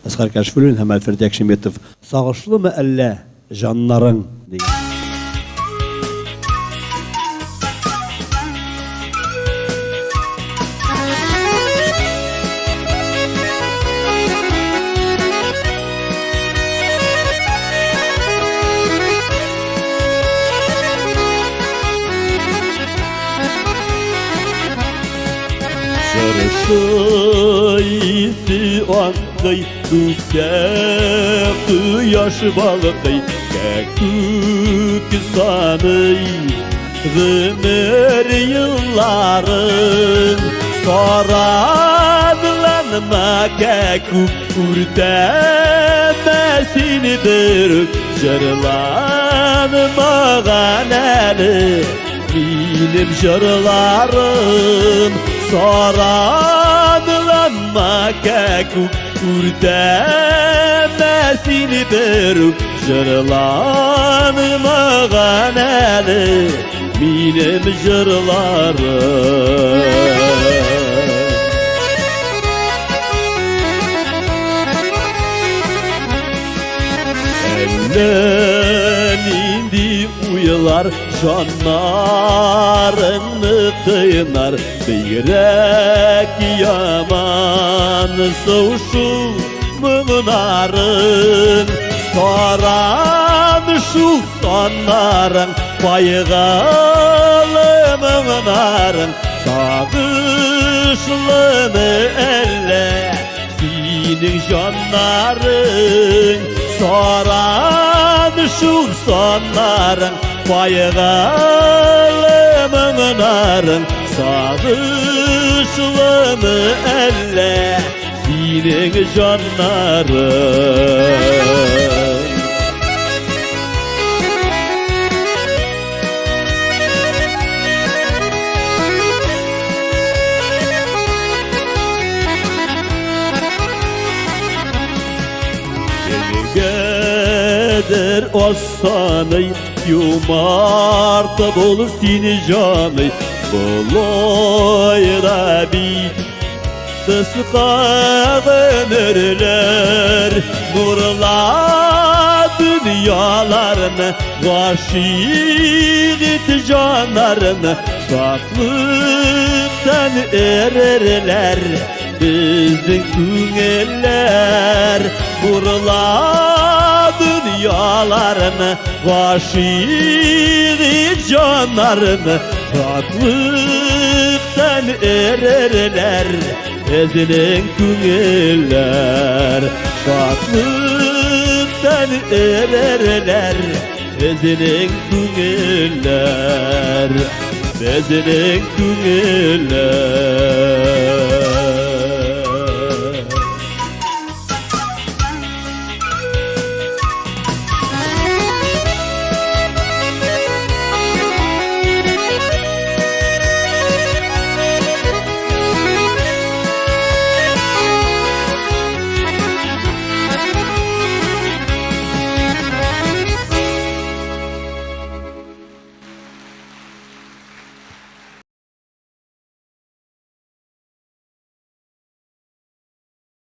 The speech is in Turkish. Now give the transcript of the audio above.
Asgar Kaşfulun hem Alfred Yakşimetov. Sağışlı mı elle canların diye. Şarışıysi oğanqay Dükçe yaş balıqay Kekük sanıy Gümür yılların Soranlanma kekük Ürtemesini dürük Jırlanmağan eli Benim jırlarım Soranlanma kekük Ürtemesini dürük Jırlanmağan eli Benim jırlarım Eller indi uyular Canlarını kıynar Beyrek yaman Soğuşu mığnarın Soran şu sonların Baygalı mığnarın Sağışlı mı elle Senin canların Soran şu sonların Baygalı mığnarın Sağışlı mı elle Senin canların Geder osanay Yumart bol seni canay Boloyda bit Tıskağın örler Nurla dünyalarını Gâşik et canlarını Şaklıktan ererler Bizden küngeller Nurla dünyalarını Gâşik canlarını Rahatlıktan ererler Ezilen küngeller Rahatlıktan ererler Ezilen küngeller Ezilen küngeller